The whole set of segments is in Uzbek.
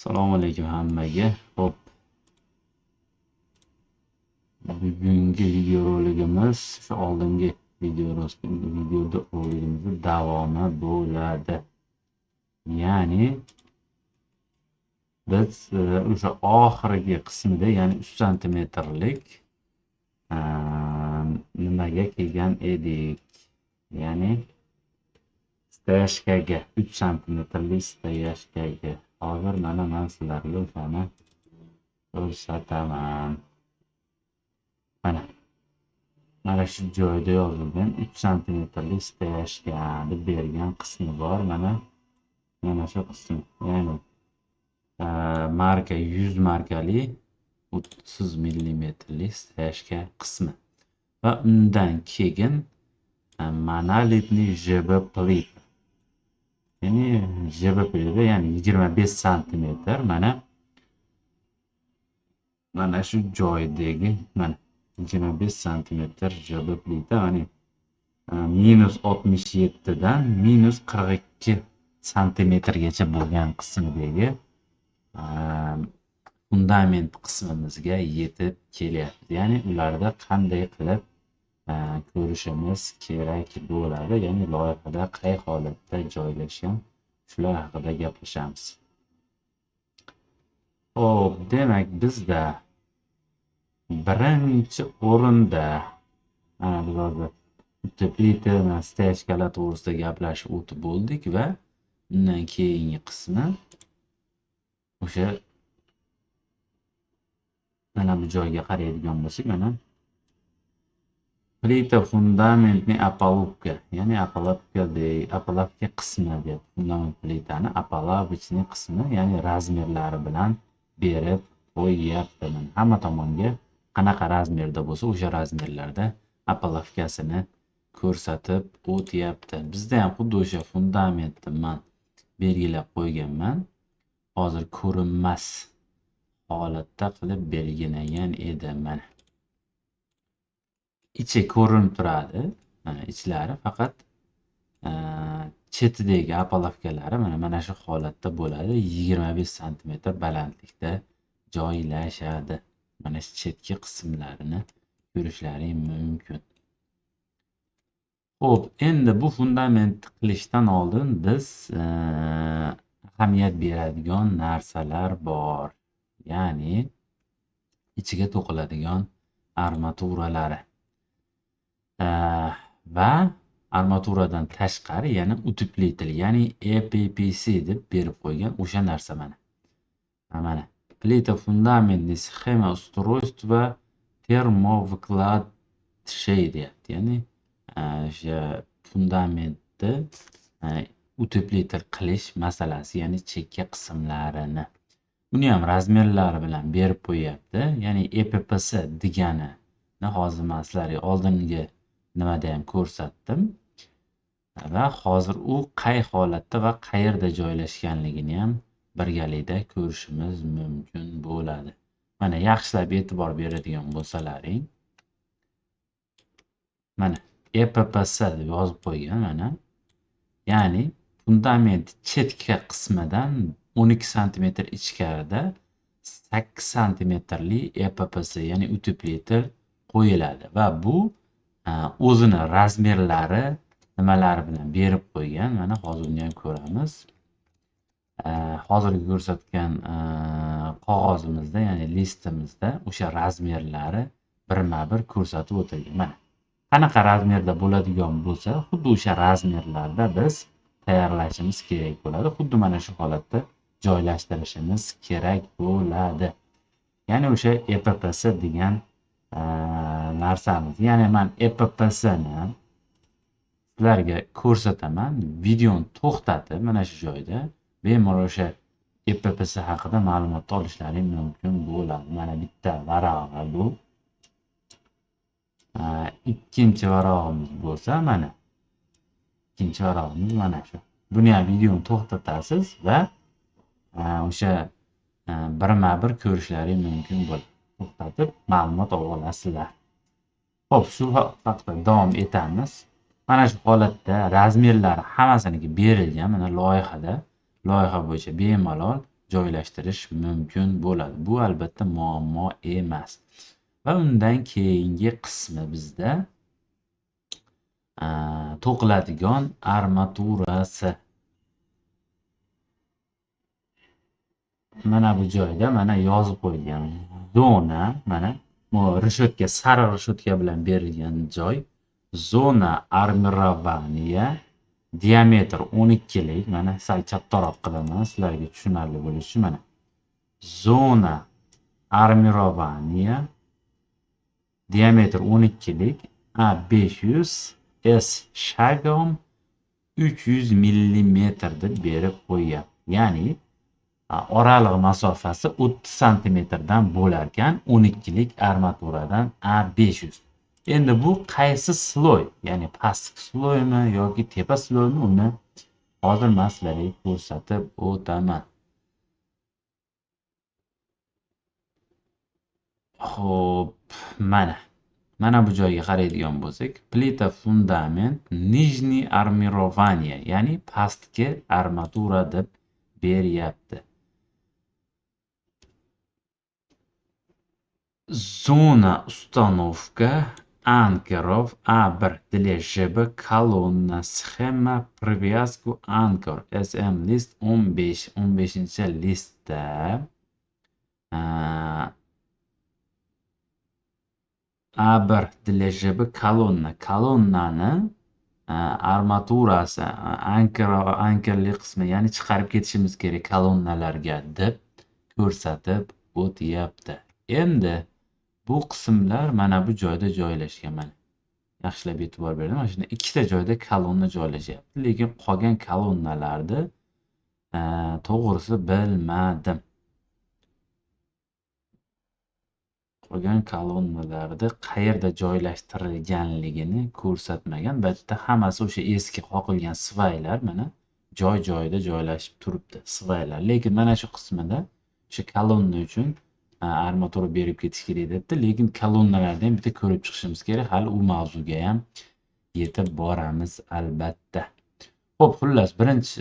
Assalomu alaykum hammaga. Xo'p, bugungi videorolikimiz shu oldingi videoroligimizning davomi bo'ladi. Ya'ni biz o'sha oxirgi qismida, ya'ni 3 santimetrlik nimaga kelgan edik. Ya'ni steyashkaga 3 santimetrlik steyashkaga. Hozir mana men sizlarga o'shani ko'rsataman. Mana shu joyda yozilgan 3 santimetrlik steyashka deb bergan qismi bor. Mana shu qism. Ya'ni marka 100 markali 30 millimetrlik steyashka qismi. Va undan keyin monolitni JB plita. Ya'ni JB plita, ya'ni 25 santimetr mana shu joydagi 25 santimetr JB plita, minus 67 dan minus 42 santimetrgacha bo'lgan qismidagi fundament qismimizga yetib kelyapti. Ya'ni ularda qanday qilib ko'rishimiz kerak bo'ladi, ya'ni loyihada qay holatda joylashgan, shular haqida gaplashamiz. Xo'p, demak bizda birinchi o'rinda biz hozir plita va steyashkalar to'g'risida gaplashib o'tib bo'ldik va undan keyingi qismi o'sha mana bu joyga qaraydigan bo'lsak, plita fundamentning apolovka, ya'ni apolovka qismi deb fundament plitani apolovочный qismi, ya'ni razmerlari bilan berib qo'yyapti. Hamma tomonga qanaqa razmerda bo'lsa o'sha razmerlarda apolovkasini ko'rsatib o'tyapti. Bizda ham xuddi o'sha fundamentni men belgilab qo'yganman. Hozir ko'rinmas holatda qilib belgilagan edim. Ichi ko'rinib turadi. Ichlari faqat chetidagi apolovkalari mana shu holatda bo'ladi. 25 santimetr balandlikda joylashadi. Mana shu chetki qismlarini ko'rishlaring mumkin. Xo'p, endi bu fundament qilishdan oldin biz ahamiyat beradigan narsalar bor. Ya'ni ichiga to'qiladigan armaturalari. Va armaturadan tashqari yana utepletel, ya'ni EPPC deb berib qo'ygan o'sha narsa mana. Plita fundamentni sxema устройства termovklad deyapti. Ya'ni o'sha fundamentni utepletel qilish masalasi, ya'ni chekka qismlarini. Buni ham razmerlari bilan berib qo'yapti. Ya'ni EPPC degani hozir men sizlarga oldingi nimada ham ko'rsatdim. Va hozir u qay holatda va qayerda joylashganligini ham birgalikda ko'rishimiz mumkin bo'ladi. Mana yaxshilab e'tibor beradigan bo'lsalaring, mana EPPC deb yozib qo'ygan Ya'ni fundament chetki qismidan 12 santimetr ichkarida 8 santimetrli EPPC, ya'ni utepletel qo'yiladi va bu o'zini razmerlari nimalari bilan berib qo'ygan. Mana hozir uni ham ko'ramiz. Hozirgi ko'rsatgan qog'ozimizda, ya'ni listimizda o'sha razmerlari birma-bir ko'rsatib o'tilgan. Mana qanaqa razmerda bo'ladigan bo'lsa, xuddi o'sha razmerlarda biz tayyorlashimiz kerak bo'ladi. Xuddi mana shu holatda joylashtirishimiz kerak bo'ladi. Ya'ni o'sha EPPC degan narsamiz. Ya'ni men EPPCni sizlarga ko'rsataman. Videoni to'xtatib mana shu joyda bemalol o'sha EPPC haqida ma'lumot olishlaring mumkin bo'ladi. Mana bitta varog'i bu. Ikkinchi varog'imiz bo'lsa ikkinchi varog'imiz mana shu. Buni ham videoni to'xtatasiz va o'sha birma-bir ko'rishlaring mumkin bo'ladi. To'xtatib ma'lumot olasizlar. Xo'p, shu vaqtda davom etamiz. Mana shu holatda razmerlari hammasiniga berilgan. Mana loyiha bo'yicha bemalol joylashtirish mumkin bo'ladi. Bu albatta muammo emas. Va undan keyingi qismi bizda to'qiladigan armaturasi. Mana bu joyda mana yozib qo'yilgan zona, mana bu rishotka, sariq rishotka bilan berilgan joy. Zona armirovaniya, diametr 12 lik. Mana sal kattaroq qilaman sizlarga tushunarli bo'lishi uchun. Mana zona armirovaniya, diametr 12 lik, A 500, S shagom 300 mm deb berib qo'ygan. Ya'ni oralig' masofasi 30 santimetrdan bo'larkan 12 lik armaturadan A 500. Endi bu qaysi sloy, ya'ni pastki sloymi yoki tepa sloymi, uni hozir men sizlarga ko'rsatib o'taman. Xo'p, mana bu joyga qaraydigan bo'lsak, plita fundament nijniy armirovaniya, ya'ni pastki armatura deb beryapti. Zona установка анкеров A1 для ЖБ колонна, схема привязку анкер SM list 15 listda A1 для ЖБ kolonnani armaturasi, ankerli qismi, ya'ni chiqarib ketishimiz kerak kolonnalarga deb ko'rsatib o'tyapti. Endi bu qismlar mana bu joyda joylashgan. Mana yaxshilab e'tibor bering. Mana shunda ikkita joyda kolonna joylashyapti, lekin qolgan kolonnalarni to'g'risi bilmadim. Qolgan kolonnalarda qayerda joylashtirilganligini ko'rsatmagan. Bitta hammasi o'sha eski qoqilgan svaylar mana joy-joyida joylashib turibdi, svaylar. Lekin mana shu qismida o'sha kolonna uchun armatura berib ketish kerak debdi, lekin kolonnalarni ham bitta ko'rib chiqishimiz kerak. Hali u mavzuga ham yetib boramiz albatta. Xo'p, xullas birinchi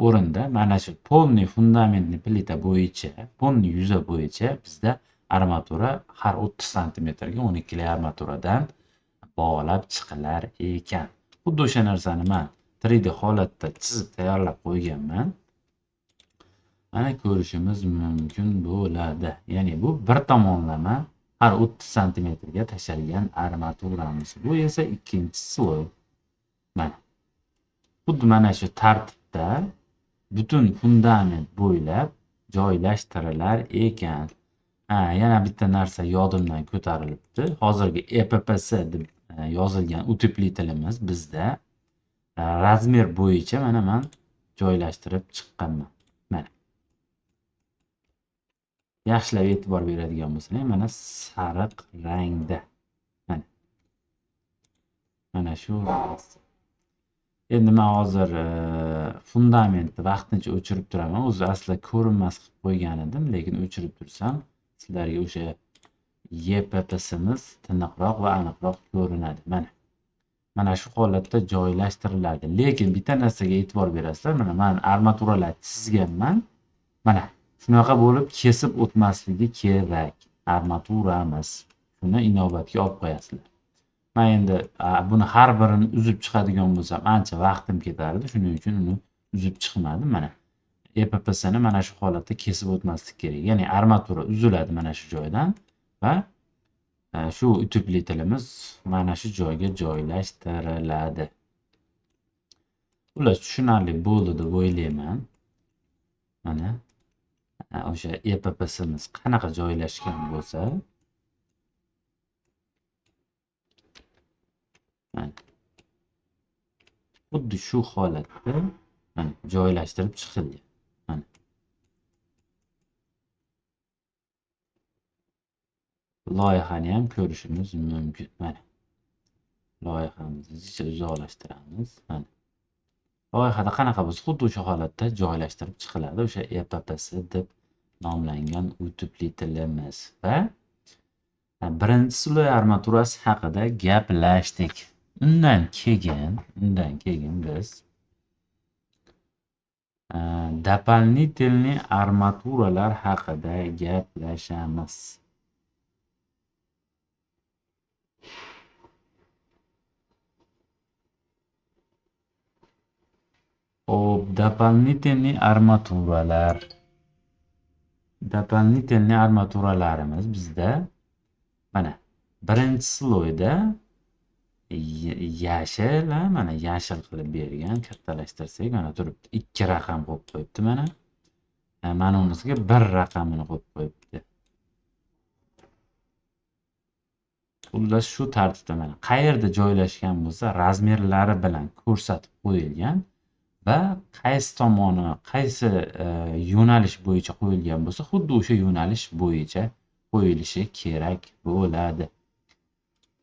o'rinda mana shu polniy fundamentni plita bo'yicha, polniy yuza bo'yicha bizda armatura har 30 santimetrga 12 lik armaturadan bog'lab chiqilar ekan. Xuddi o'sha narsani men 3D holatda chizib tayyorlab qo'yganman. Mana ko'rishimiz mumkin bo'ladi. Ya'ni bu bir tomonlama har 30 santimetrga tashalgan armaturamiz. Bu esa ikkinchi sloy. Mana xuddi mana shu tartibda butun fundament bo'ylab joylashtirilar ekan. Yana bitta narsa yodimdan ko'tarilibdi. Hozirgi EPPS deb yozilgan utepletilimiz bizda razmer bo'yicha mana men joylashtirib chiqqanman. Mana yaxshilab e'tibor beradigan bo'lsangiz, mana sariq rangda. Mana shu. Endi men hozir fundamentni vaqtincha o'chirib turaman. O'zi aslida ko'rinmas qilib qo'ygan edim, lekin o'chirib tursam sizlarga o'sha EPPSimiz tiniqroq va aniqroq ko'rinadi. Mana shu holatda joylashtiriladi. Lekin bitta narsaga e'tibor berasizlar. Mana men armaturalar chizganman. Mana shunaqa bo'lib kesib o'tmasligi kerak armaturamiz. Shuni inobatga olib qo'yasizlar. Men endi buni har birini uzib chiqadigan bo'lsam ancha vaqtim ketardi. Shuning uchun uni uzib chiqmadim. Mana EPPSni mana shu holatda kesib o'tmaslik kerak. Ya'ni armatura uziladi mana shu joydan va shu utepletilimiz mana shu joyga joylashtiriladi. Ular tushunarli bo'ldi deb o'ylayman. Mana o'sha EPPSimiz qanaqa joylashgan bo'lsa, xuddi shu holatda joylashtirib chiqilgan. Loyihani ham ko'rishimiz mumkin. Mana loyihamizni uzoqlashtiramiz. Mana loyihada qanaqa bo'lsa, xuddi o'sha holatda joylashtirib chiqiladi. O'sha EPPS deb nomlangan utepletilimiz va birinchi sloy armaturasi haqida gaplashdik. Undan keyin biz Дополнительный armaturalar haqida gaplashamiz. Hop, doполнительный armaturalarimiz bizda mana birinchi sloyda yashil, mana yashil qilib bergan, kattalashtirsak mana turibdi. 2 raqam qo'yib qo'yibdi mana. Mana unisiga 1 raqamini qo'yib qo'yibdi. Xullas shu tartibda mana qayerda joylashgan bo'lsa razmerlari bilan ko'rsatib qo'yilgan va qaysi tomoni, qaysi yo'nalish bo'yicha qo'yilgan bo'lsa, xuddi o'sha yo'nalish bo'yicha qo'yilishi kerak bo'ladi.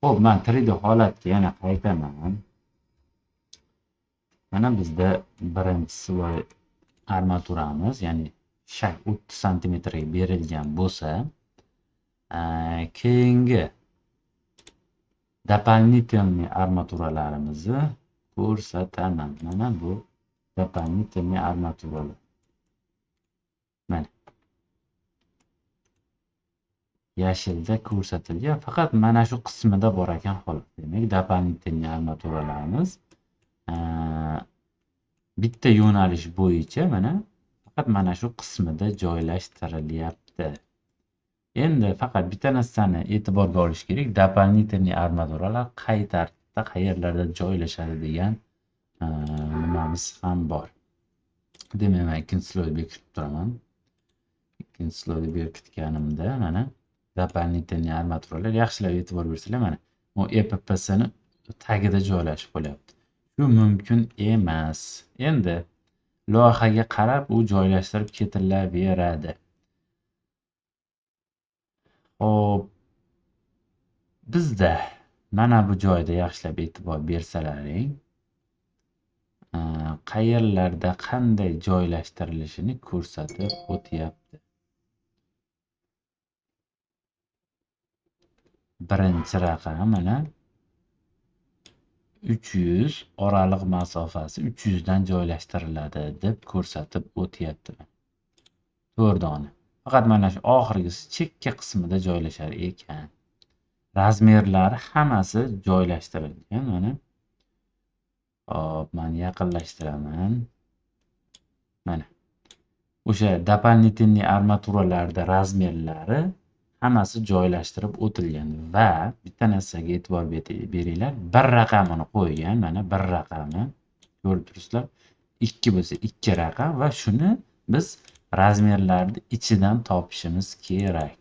Xo'p, men 3D holatga yana qaytaman. Mana bizda birinchi sloy armaturamiz, ya'ni shak 30 sm ga berilgan bo'lsa, keyingi дополнительный armaturalarimizni ko'rsataman. Mana bu дополнительный armaturalar. Mana yashilda ko'rsatilgan, faqat mana shu qismida bor ekan xolos. Demak, дополнительный armaturalarimiz bitta yo'nalish bo'yicha mana faqat mana shu qismida joylashtirilyapti. Endi faqat bitta narsani e'tiborga olish kerak. Дополнительный armaturalar qay tartibda, qayerlarda joylashadi degan nimamiz ham bor. Demak, men ikkinchi sloyni bekitib turaman. Ikkinchi sloyni bekitganimda mana дополнительный armaturalar yaxshilab e'tibor bersanglar mana bu EPPsini tagida joylashib qo'yapti. Shu mumkin emas. Endi loyihaga qarab u joylashtirib ketilaveradi. Hop, bizda mana bu joyda yaxshilab e'tibor bersalaring, qayerlarda qanday joylashtirilishini ko'rsatib o'tyapti. Birinchi raqam mana 300, oraliq masofasi 300 dan joylashtiriladi deb ko'rsatib o'tyapti. 4 dona. Faqat mana shu oxirgisi chekka qismida joylashar ekan. Razmerlari hammasi joylashtirilgan mana. Hop, men yaqinlashtiraman. Mana. O'sha дополнительный armaturalarda razmerlari hammasi joylashtirib o'tilgan va bitta narsaga e'tibor beringlar. 1 raqamini qo'ygan, mana 1 raqami. Ko'rib turibsizlar? 2 bo'lsa 2 raqam va shuni biz razmerlarni ichidan topishimiz kerak.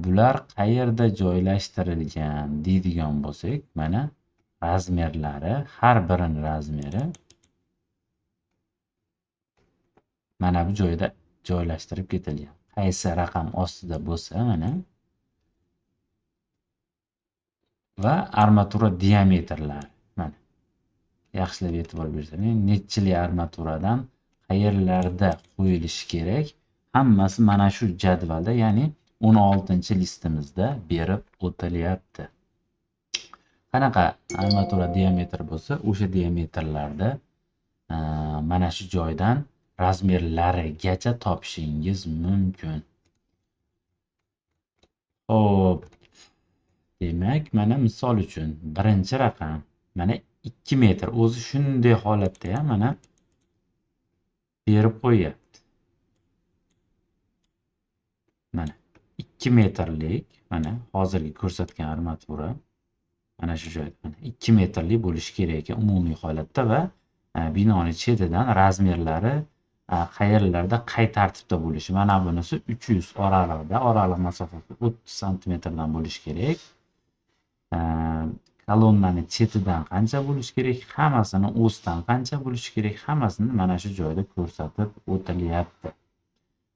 Bular qayerda joylashtirilgan deydigan bo'lsak, mana razmerlari, har birining razmeri mana bu joyda joylashtirib ketilgan. Qaysi raqam ostida bo'lsa mana va armatura diametrlari mana yaxshilab e'tibor bersangiz, nechchili armaturadan qayerlarda qo'yilishi kerak, hammasi mana shu jadvalda, ya'ni 16-listimizda berib o'tilyapti. Qanaqa armatura diametri bo'lsa, o'sha diametrlarda mana shu joydan razmerlarigacha topishingiz mumkin. Hop. Demak, mana misol uchun birinchi raqam mana 2 metr, o'zi shunday holatda ham mana berib qo'yapti. Mana 2 metrlik, mana hozirgi ko'rsatgan armatura mana shu joyda mana 2 metrlik bo'lishi kerak ekan umumiy holatda va binoning chetidan razmerlari qayerlarda qay tartibda bo'lishi. Mana bunisi 300 oralig'ida, oraliq masofasi 30 sm dan bo'lishi kerak. Kolonnaning chetidan qancha bo'lishi kerak, hammasini o'zidan qancha bo'lishi kerak, hammasini mana shu joyda ko'rsatib o'tilyapti.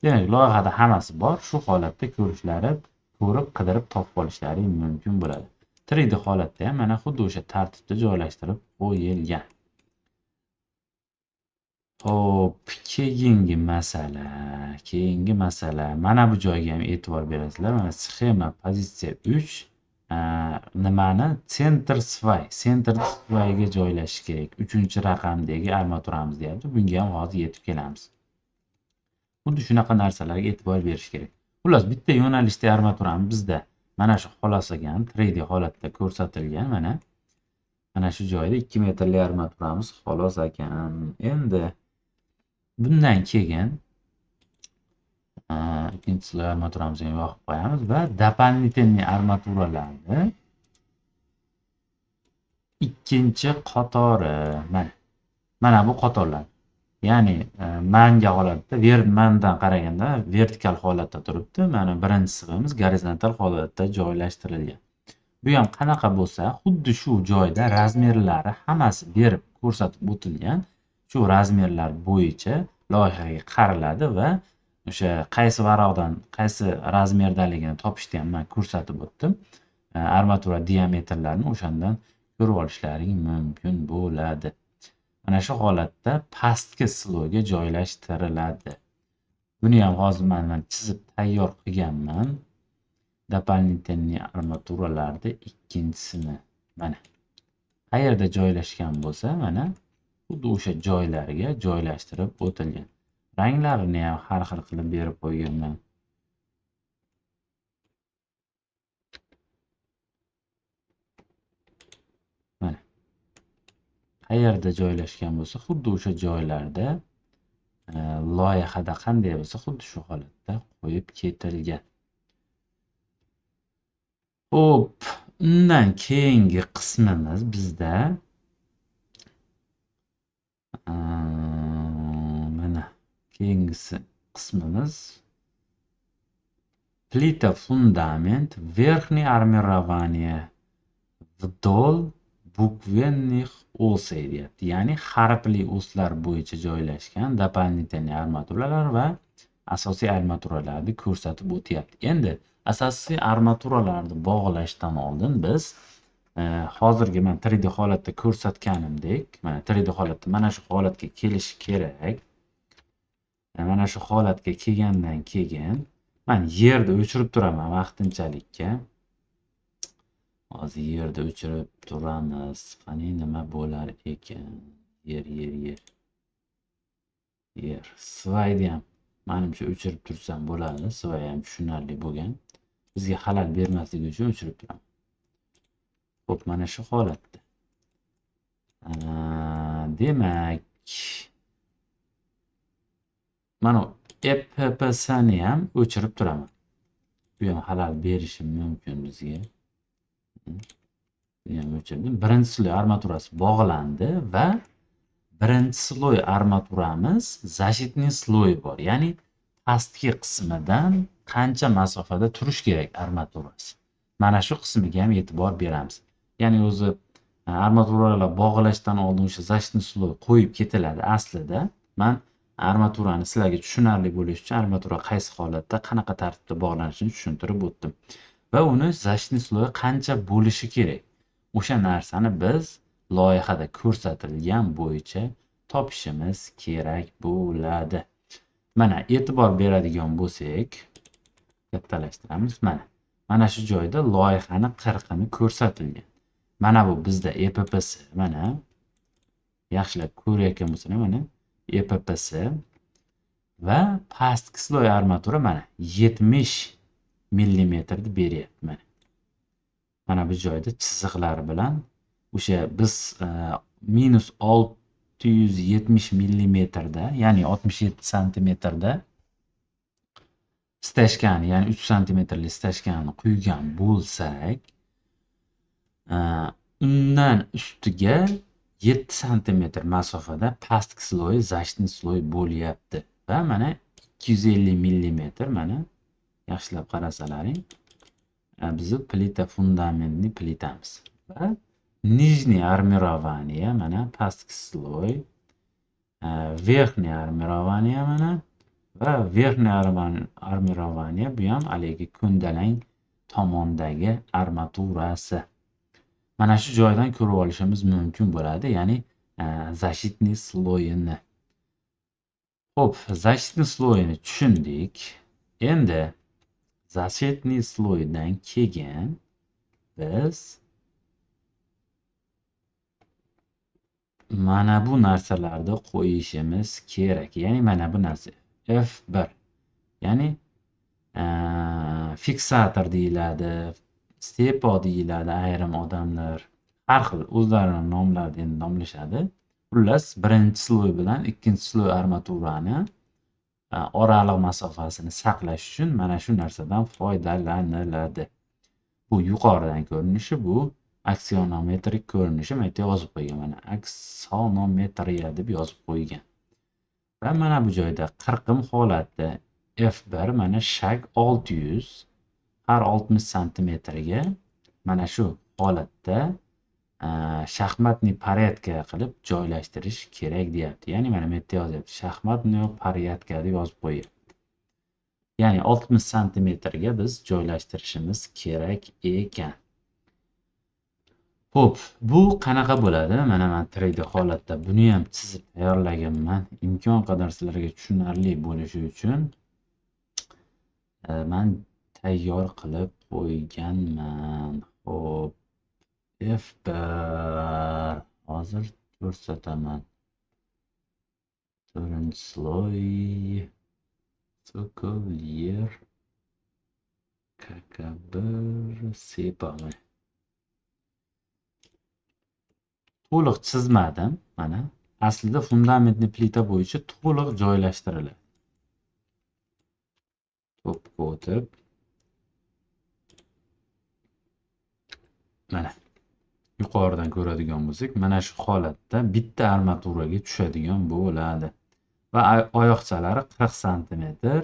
Demak, loyihada hammasi bor. Shu holatda ko'rishlari, ko'rib, qidirib topib olishlari mumkin bo'ladi. 3D holatda ham mana xuddi o'sha tartibda joylashtirib qo'yilgan. Hop, keyingi masala. Mana bu joyga ham e'tibor berasizlar. Mana sxema pozitsiya 3 nimani center svayga joylashish kerak. 3-raqamdagi armaturamiz deyapti. Bunga ham hozir yetib kelamiz. Xuddi shunaqa narsalarga e'tibor berish kerak. Xullas, bitta yo'nalishdagi armaturamiz bizda mana shu xohlasagan 3D holatda ko'rsatilgan. Mana shu joyda 2 metrli armaturamiz xolos ekan. Endi bundan keyin ikkinchi sloy armaturamizni yoqib qo'yamiz va дополнительный armaturalarni ikkinchi qatori mana bu qatorlar. Ya'ni manga holatda, mandan qaraganda vertikal holatda turibdi. Mana birinchi sig'imiz gorizontal holatda joylashtirilgan. Bu ham qanaqa bo'lsa, xuddi shu joyda razmerlari hammasi berib ko'rsatib o'tilgan. Shu razmerlar bo'yicha loyihaga qariladi va o'sha qaysi varaqdan qaysi razmerdaligini topishni ham men ko'rsatib o'tdim. Armatura diametrlarini o'shandan ko'rib olishlaring mumkin bo'ladi. Mana shu holatda pastki sloyga joylashtiriladi. Buni ham hozir men chizib tayyor qilganman. Дополнительный armaturalarda ikkinchisini mana qayerda joylashgan bo'lsa, mana xuddi o'sha joylariga joylashtirib o'tilgan. Ranglarini ham har xil qilib berib qo'yganman. Mana qayerda joylashgan bo'lsa, xuddi o'sha joylarda loyihada qanday bo'lsa, xuddi shu holatda qo'yib ketilgan. Hop, undan keyingi qismimiz bizda mana keyingisi qismimiz plita fundament верхнее армирование вдоль буквенных осей deyapti. Ya'ni harfli oslar bo'yicha joylashgan дополнительный armaturalar va asosiy armaturalarni ko'rsatib o'tyapti. Endi asosiy armaturalarni bog'lashdan oldin biz hozirgi men 3D holatda ko'rsatganimdek, mana 3D holatda mana shu holatga kelish kerak. Mana shu holatga kelgandan keyin men yerni o'chirib turaman vaqtinchalikka. Hozir yerni o'chirib turamiz. Qani nima bo'lar ekan? Yer. Svayni ham menimcha o'chirib tursam bo'ladi. Svay ham tushunarli bo'lgan. Bizga xalal bermasligi uchun o'chirib turaman. Xo'p, mana shu holatda. Demak, mana EPP'ni ham o'chirib turaman. Bu ham xalal berishi mumkin bizga. O'chirdim. Birinchi sloy armaturasi bog'landi va birinchi sloy armaturamiz защитный sloy bor. Ya'ni pastki qismidan qancha masofada turish kerak armaturasi. Mana shu qismiga ham e'tibor beramiz. Ya'ni o'zi armaturalar bog'lashdan oldin o'sha защитный sloy qo'yib ketiladi aslida. Men armaturani sizlarga tushunarli bo'lishi uchun armatura qaysi holatda, qanaqa tartibda bog'lanishini tushuntirib o'tdim. Va uni защитный sloy qancha bo'lishi kerak. O'sha narsani biz loyihada ko'rsatilgan bo'yicha topishimiz kerak bo'ladi. Mana e'tibor beradigan bo'lsak, kattalashtiramiz. Mana shu joyda loyihani qirqini ko'rsatilgan. Mana bu bizda EPPS, mana yaxshilab ko'rayotgan bo'lsangiz, mana EPPS va pastki sloy armatura mana 70 millimetrni beryapti. Mana bu joyda chiziqlar bilan o'sha biz minus 670 millimetrda, ya'ni 67 santimetrda stashkani, ya'ni 3 santimetrli stashkani quygan bo'lsak, undan ustiga 7 santimetr masofada pastki sloy, защитный sloy bo'lyapti. Va mana 250 millimetr, mana yaxshilab qarasalaring, bizni plita fundamentni plitamiz. Va нижнее армирование, mana pastki sloy, верхнее армирование mana va верхнее армирование bu ham haligi ko'ndalang tomondagi armaturasi. Mana shu joydan ko'rib olishimiz mumkin bo'ladi, ya'ni защитный sloyini. Xo'p, защитный sloyini tushundik. Endi защитный sloydan keyin biz mana bu narsalarni qo'yishimiz kerak. Ya'ni mana bu narsa F1. Ya'ni fiksator deyiladi, stepo deyiladi ayrim odamlar. Har xil o'zlarining nomlarini nomlashadi. Xullas, birinchi sloy bilan ikkinchi sloy armaturani oraliq masofasini saqlash uchun mana shu narsadan foydalaniladi. Bu yuqoridan ko'rinishi, bu aksionometrik ko'rinishi. Mana yerga yozib qo'ygan, mana aksonometriya deb yozib qo'ygan. Va mana bu joyda qirqim holatda F1 mana shag 600 har 60 santimetrga mana shu holatda shaxmatniy порядка qilib joylashtirish kerak deyapti. Ya'ni mana bu yerda yozyapti, shaxmatniy порядка deb yozib qo'yyapti. Ya'ni 60 santimetrga biz joylashtirishimiz kerak ekan. Xo'p, bu qanaqa bo'ladi? Mana men 3D holatda buni ham chizib tayyorlaganman. Imkon qadar sizlarga tushunarli bo'lishi uchun men tayyor qilib qo'yganman. Xo'p, F1 hozir ko'rsataman. 4-sloy so'kol yer KK1 sepaman. To'liq chizmadim. Mana aslida fundamentni plita bo'yicha to'liq joylashtiriladi. To'pga o'tib mana yuqoridan ko'radigan bo'lsak, mana shu holatda bitta armaturaga tushadigan bo'ladi. Va oyoqchalari 40 santimetr.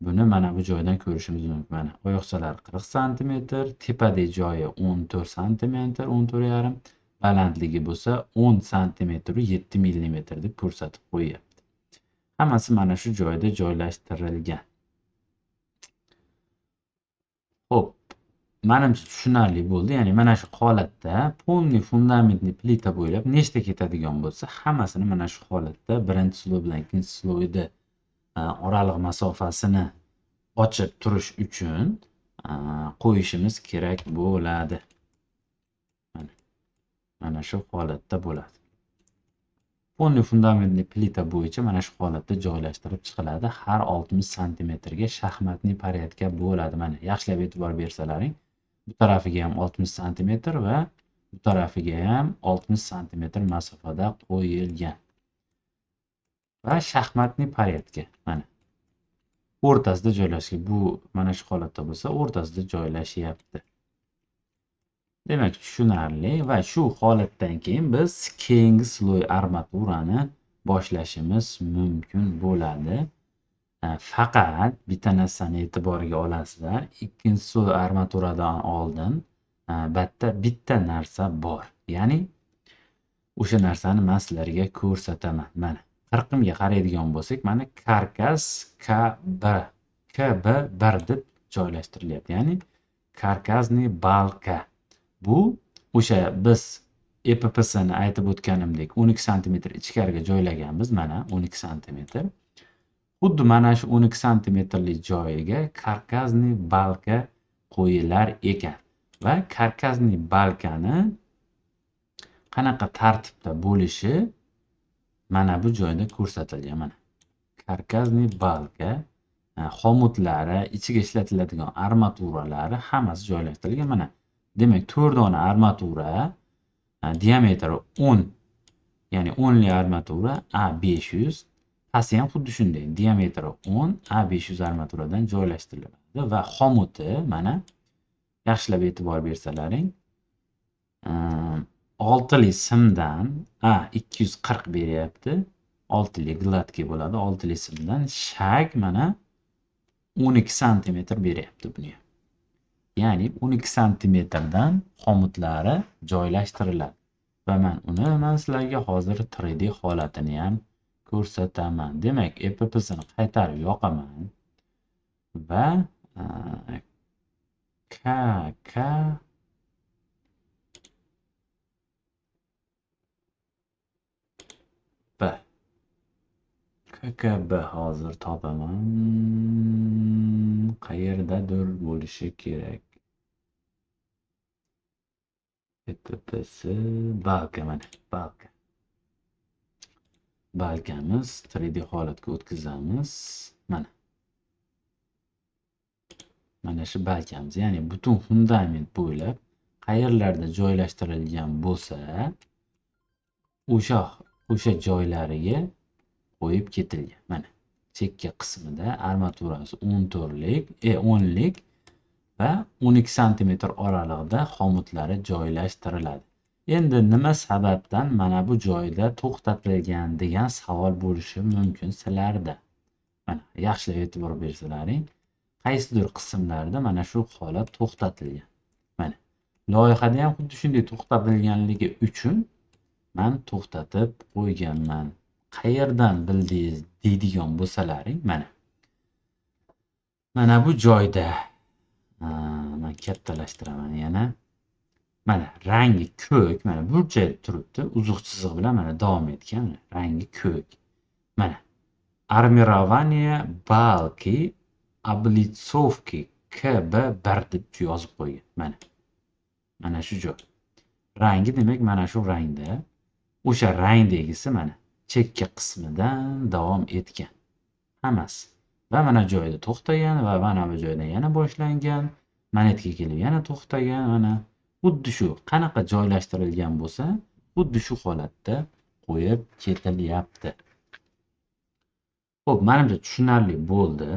Buni mana bu joydan ko'rishimiz mumkin. Mana oyoqchalari 40 santimetr, tepadagi joyi 14 santimetr, 14,5, balandligi bo'lsa 10 santimetr 7 millimetr deb ko'rsatib qo'yapti. Hammasi mana shu joyda joylashtirilgan. Xo'p, menimcha tushunarli bo'ldi. Ya'ni mana shu holatda polniy fundamentli plita bo'ylab nechta ketadigan bo'lsa, hammasini mana shu holatda birinchi sloy bilan ikkinchi sloyda oraliq masofasini ochib turish uchun qo'yishimiz kerak bo'ladi. Mana shu holatda bo'ladi. Polniy fundamentli plita bo'yicha mana shu holatda joylashtirib chiqiladi. Har 60 santimetrga shaxmatniy порядка bo'ladi. Mana yaxshilab e'tibor bersalaring, bu tarafiga ham 60 santimetr va bu tarafiga ham 60 santimetr masofada qo'yilgan. Va shaxmatniy порядка mana o'rtasida joylashgan. Bu mana shu holatda bo'lsa, o'rtasida joylashyapti. Demak, tushunarli. Va shu holatdan keyin biz keyingi sloy armaturani boshlashimiz mumkin bo'ladi. Faqat bitta narsani e'tiboriga olasizlar. Ikkinchi sloy armaturadan oldin bitta narsa bor. Ya'ni o'sha narsani men sizlarga ko'rsataman. Mana qirqimga qaraydigan bo'lsak, mana karkas KB1 deb joylashtirilyapti. Ya'ni karkasniy balka. Bu o'sha biz EPP'sini aytib o'tganimdek 12 santimetr ichkariga joylaganmiz. Mana 12 santimetr. Xuddi mana shu 12 santimetrlik joyiga karkasniy balka qo'yilar ekan. Va karkasniy balkani qanaqa tartibda bo'lishi mana bu joyda ko'rsatilgan. Mana karkasniy balka xomutlari, ichiga ishlatiladigan armaturalari hammasi joylashtirilgan. Mana demak 4 dona armatura, diametri 10, ya'ni 10 li armatura A500, pasti ham xuddi shunday, diametri 10, A500 armaturadan joylashtiriladi va xomuti mana yaxshilab e'tibor bersalaring, 6 li simdan A240 beryapti. 6 li gladki bo'ladi. 6 li simdan shag mana 12 santimetr beryapti buni. Ya'ni 12 santimetrdan xomutlari joylashtiriladi. Va men sizlarga hozir 3D holatini ham ko'rsataman. Demak, EPP'sini qaytarib yoqaman va KKB hozir topaman. Qayerdadir bo'lishi kerak. EPPS balka, mana balka. Balkamiz 3D holatga o'tkazamiz. Mana shu balkamiz, ya'ni butun fundament bo'ylab qayerlarda joylashtirilgan bo'lsa, o'sha joylariga qo'yib ketilgan. Mana chekka qismida armaturasi 10 lik va 12 santimetr oralig'ida xomutlari joylashtiriladi. Endi nima sababdan mana bu joyda to'xtatilgan degan savol bo'lishi mumkin sizlarda. Mana yaxshilab e'tibor bersalaring, qaysidir qismlarda mana shu holat to'xtatilgan. Mana loyihada ham xuddi shunday to'xtatilganligi uchun men to'xtatib qo'yganman. Qayerdan bildingiz deydigan bo'lsalaring, mana bu joyda men kattalashtiraman yana. Mana rangi ko'k, mana burchak turibdi, uzuq chiziq bilan mana davom etgan, rangi ko'k. Mana armirovание balki облицовки KB1 deb yozib qo'ygan. Mana shu joy. Rangi demak mana shu rangda. O'sha rangdagisi mana chekka qismidan davom etgan. Hammasi. Va mana joyda to'xtagan va mana bu joyda yana boshlangan. Manetga kelib yana to'xtagan. Mana xuddi shu qanaqa joylashtirilgan bo'lsa, xuddi shu holatda qo'yib ketilyapti. Xo'p, menimcha tushunarli bo'ldi.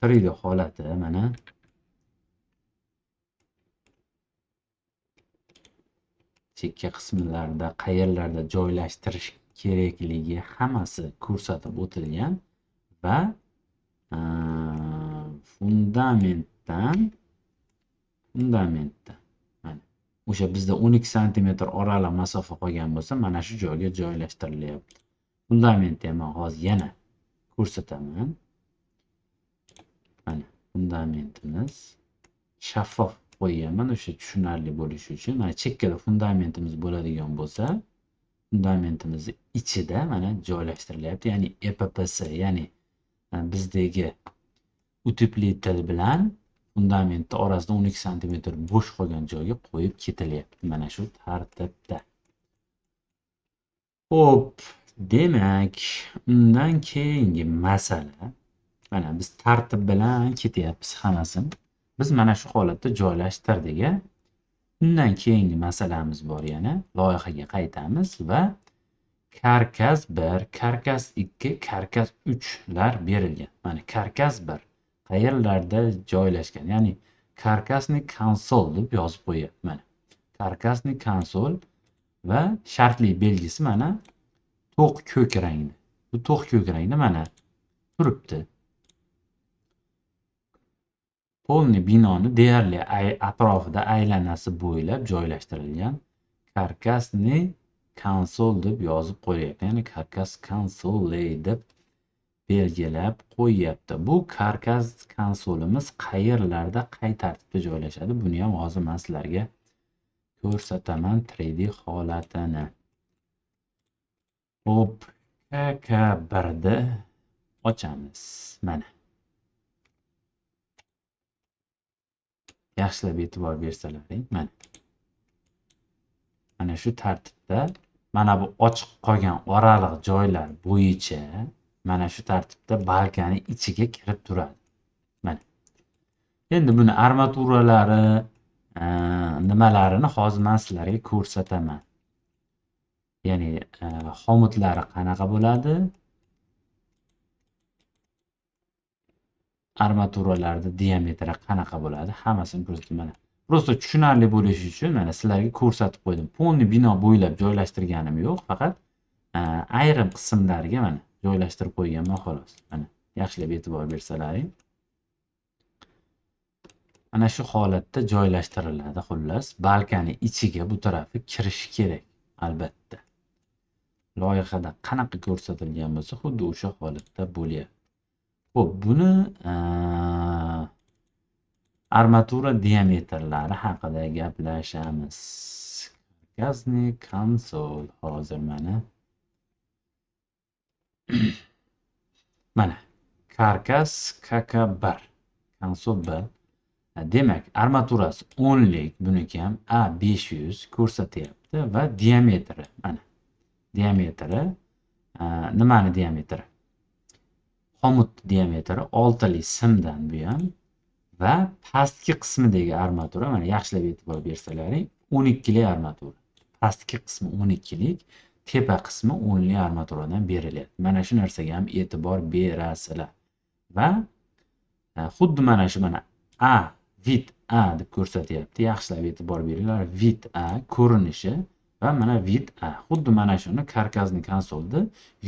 3D holati mana chekka qismlarda qayerlarda joylashtirish kerakligi hammasi ko'rsatib o'tilgan va fundamentdan mana o'sha bizda 12 santimetr oraliq masofa qolgan bo'lsa, mana shu joyga joylashtirilyapti. Fundamentni ham hozir yana ko'rsataman. Mana fundamentimiz shaffof qo'yganman o'sha tushunarli bo'lishi uchun. Mana chekkada fundamentimiz bo'ladigan bo'lsa, fundamentimizni ichida mana joylashtirilyapti. Ya'ni EPPS, ya'ni bizdagi utepletel bilan fundamentni orasida 12 santimetr bo'sh qolgan joyga qo'yib ketilyapti. Mana shu tartibda. Xo'p, demak, undan keyingi masala, mana biz tartib bilan ketyapmiz hammasini. Biz mana shu holatda joylashtirdik. Undan keyingi masalamiz bor yana. Loyihaga qaytamiz va karkas 1, karkas 2, karkas 3 lar berilgan. Mana karkas 1 qayerlarda joylashgan? Ya'ni karkasni konsol deb yozib qo'yapman. Mana karkasni konsol va shartli belgisi mana to'q ko'k rangda. Bu to'q ko'k rangda mana turibdi. Polni binoni deyarli atrofida aylanasi bo'ylab joylashtirilgan karkasni konsol deb yozib qo'yapti. Ya'ni karkas konsoli deb belgilab qo'yapti. Bu karkas konsolimiz qayerlarda, qay tartibda joylashadi? Buni ham hozir men sizlarga ko'rsataman 3D holatini. Hop, KK1 ni ochamiz. Mana. Yaxshilab e'tibor bersalaring, mana shu tartibda, mana bu ochiq qolgan oraliq joylar bo'yicha mana shu tartibda balkani ichiga kirib turadi. Mana. Endi buni armaturalari, nimalarini hozir men sizlarga ko'rsataman. Ya'ni xomutlari qanaqa bo'ladi? Armaturalarda diametri qanaqa bo'ladi? Hammasini ko'rsatdim mana. Prosta tushunarli bo'lishi uchun mana sizlarga ko'rsatib qo'ydim. Polni bino bo'ylab joylashtirganim yo'q, faqat ayrim qismlariga mana joylashtirib qo'yganman xolos. Mana yaxshilab e'tibor bersalaring. Mana shu holatda joylashtiriladi xullas. Balkani ichiga bu tarafi kirishi kerak, albatta. Loyihada qanaqa ko'rsatilgan bo'lsa, xuddi o'sha holatda bo'lyapti. Xo'p, buni armatura diametrlari haqida gaplashamiz. Karkasni konsol hozir mana mana karkas KK1 konsol 1 Demak, armaturasi 10 lik, buniki ham A500 ko'rsatyapti va diametri mana diametri nimani diametri? Xomut diametri 6 lik simdan bu ham va pastki qismidagi armatura mana yaxshilab e'tibor bersalaring 12 lik armatura. Pastki qismi 12 lik, tepa qismi 10 lik armaturadan berilyapti. Mana shu narsaga ham e'tibor berasizlar. Va xuddi mana shu mana A vid A deb ko'rsatyapti. Yaxshilab e'tibor beringlar. Vid A ko'rinishi va mana vid A. Xuddi mana shuni karkasni konsolda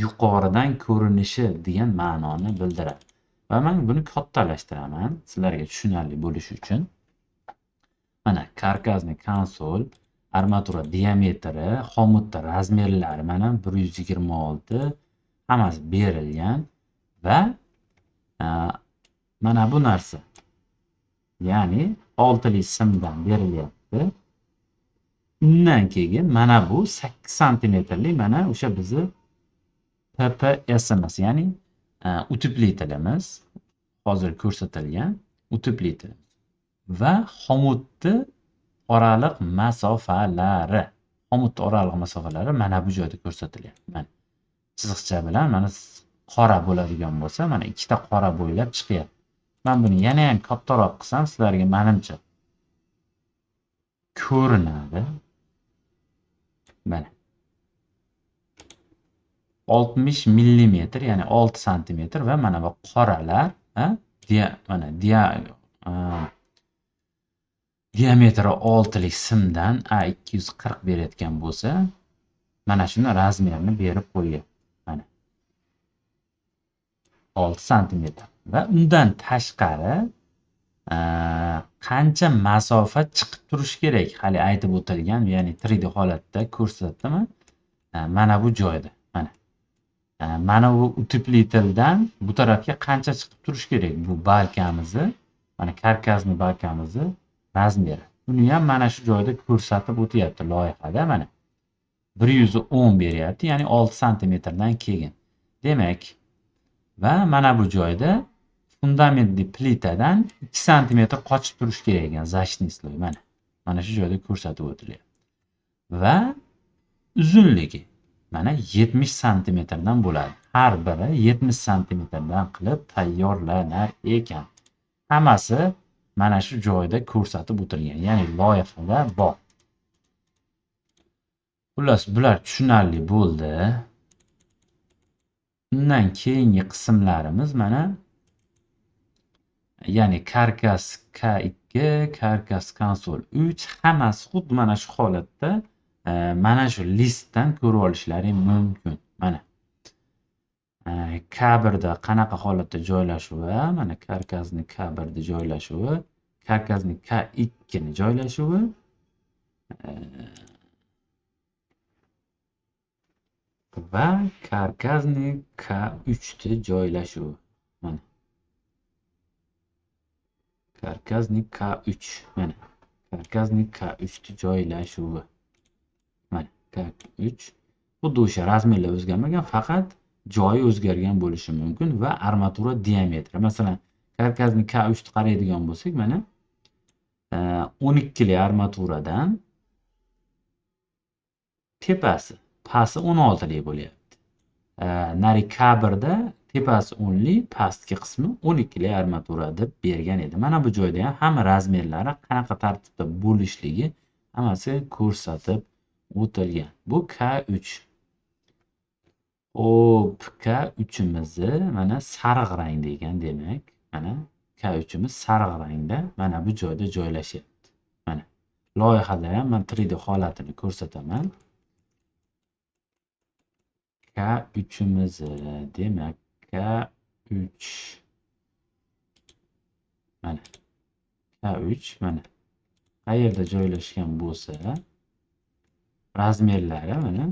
yuqoridan ko'rinishi degan ma'noni bildiradi. Va men buni kattalashtiraman sizlarga tushunarli bo'lishi uchun. Mana karkasni konsol, armatura diametri, xomutni razmerlari mana 126 hammasi berilgan va mana bu narsa ya'ni 6 lik simdan berilyapti. Undan keyin mana bu 8 santimetrlik mana o'sha bizni PPSimiz, ya'ni utepletelimiz hozir ko'rsatilgan utepletel va xomutni oraliq masofalari. Xomut oraliq masofalari mana bu joyda ko'rsatilyapti. Mana chiziqcha bilan mana qora bo'ladigan bo'lsa, mana ikkita qora bo'ylab chiqyapti. Men buni yana ham kattaroq qilsam sizlarga menimcha ko'rinadi. Mana 60 mm, ya'ni 6 cm va mana bu qoralar, mana diametri 6 lik simdan A240 berayotgan bo'lsa, mana shuni razmerini berib qo'ygan. Mana 6 cm va undan tashqari qancha masofa chiqib turishi kerak hali aytib o'tilgan, ya'ni 3D holatda ko'rsatdimi? Mana bu joyda mana bu utepleteldan bu tarafga qancha chiqib turishi kerak? Bu balkamizni, mana karkasni balkamizni razmeri. Buni ham mana shu joyda ko'rsatib o'tyapti loyihada. Mana 110 beryapti, ya'ni 6 santimetrdan keyin. Demak, va mana bu joyda fundamentli plitadan 2 santimetr qochib turishi kerak ekan защитный слой. Mana shu joyda ko'rsatib o'tilyapti. Va uzunligi mana 70 santimetrdan bo'ladi. Har biri 70 santimetrdan qilib tayyorlanar ekan. Hammasi mana shu joyda ko'rsatib o'tilgan, ya'ni loyihada bor. Xullas, bular tushunarli bo'ldi. Undan keyingi qismlarimiz mana ya'ni karkas K2, karkas konsol 3 hammasi xuddi mana shu holatda mana shu listdan ko'rib olishlaring mumkin. Mana K1da qanaqa holatda joylashuvi, mana karkasni K1da joylashuvi, karkasni K2 ni joylashuvi, va karkasni K3 da joylashuvi. Mana karkasni K3, mana karkasni K3 da joylashuvi. Mana K3 xuddi o'sha razmerlar o'zgarmagan, faqat joyi o'zgargan bo'lishi mumkin va armatura diametri. Masalan, karkasni K3 ni qaraydigan bo'lsak, mana 12 lik armaturadan tepasi, pasti 16 lik bo'lyapti. Nari K1da tepasi 10 lik, pastki qismi 12 lik armatura deb bergan edi. Mana bu joyda ham hamma razmerlari qanaqa tartibda bo'lishligi hammasi ko'rsatib o'tilgan. Bu K3. Hop, K3imizni mana sariq rangda ekan, demak, mana K3imiz sariq rangda mana bu joyda joylashyapti. Mana loyihada ham men 3D holatini ko'rsataman. K3imiz, demak, K3 mana K3 mana qayerda joylashgan bo'lsa, razmerlari mana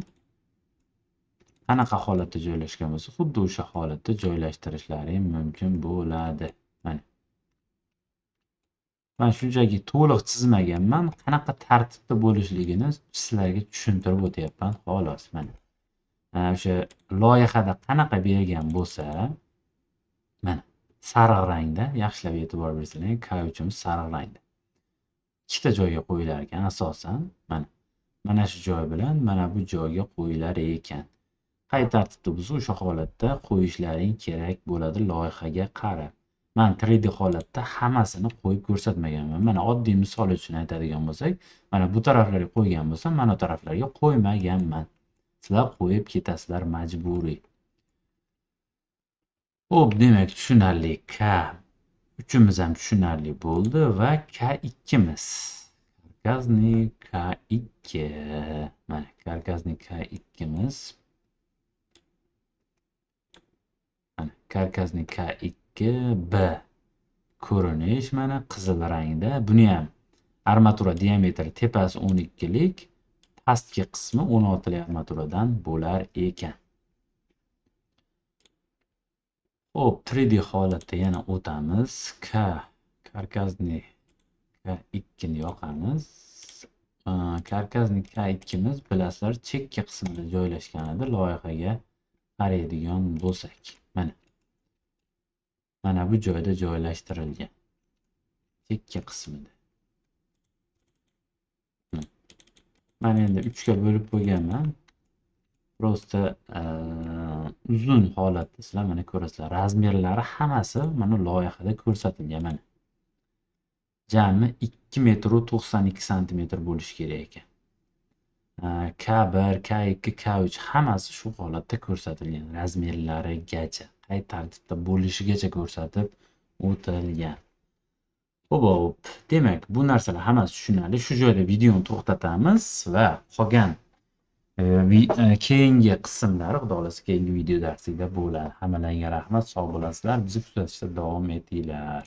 qanaqa holatda joylashgan bo'lsa, xuddi o'sha holatda joylashtirishlaring mumkin bo'ladi. Mana men shunchaki to'liq chizmaganman, qanaqa tartibda bo'lishligini sizlarga tushuntirib o'tyapman xolos. Mana o'sha loyihada qanaqa bergan bo'lsa, mana sariq rangda, yaxshilab e'tibor bersanglar, K uchimiz sariq rangda. Ikkita joyga qo'yilar ekan asosan. Mana shu joy bilan mana bu joyga qo'yilar ekan. Qay tartibda bo'lsa o'sha holatda qo'yishlaring kerak bo'ladi loyihaga qarab. Men 3D holatda hammasini qo'yib ko'rsatmaganman. Mana oddiy misol uchun aytadigan bo'lsak, mana bu taraflarga qo'ygan bo'lsam, mana bu taraflarga qo'ymaganman. Sizlar qo'yib ketasizlar majburiy. Xo'p, demak tushunarli. K uchimiz ham tushunarli bo'ldi va K2miz. Karkasniy K2. Mana karkasniy K2miz. Karkasniy K2 B ko'rinish mana qizil rangda. Buni ham armatura diametri tepasi 12 lik, pastki qismi 16 lik armaturadan bo'lar ekan. Xo'p, 3D holatda yana o'tamiz. Karkasniy K2 ni yoqamiz. Karkasniy K2miz bilasizlar chekka qismida joylashgan edi. Loyihaga qaraydigan bo'lsak, mana bu joyda joylashtirilgan. Chekka qismida. Men endi 3 ga bo'lib qo'yganman. Prosta uzun holatda sizlar mana ko'rasizlar. Razmerlari hammasi mana loyihada ko'rsatilgan mana. Jami 2,92 sm bo'lishi kerak ekan. K1, K2, K3 hammasi shu holatda ko'rsatilgan. Razmerlarigacha, qay tartibda bo'lishigacha ko'rsatib o'tilgan. Xo'p, demak, bu narsalar hammasi tushunarli. Shu joyda videoni to'xtatamiz va qolgan keyingi qismlari xudo xolasa keyingi video darsida bo'ladi. Hammalarga rahmat, sog' bo'lasizlar. Bizni kuzatishda davom etinglar.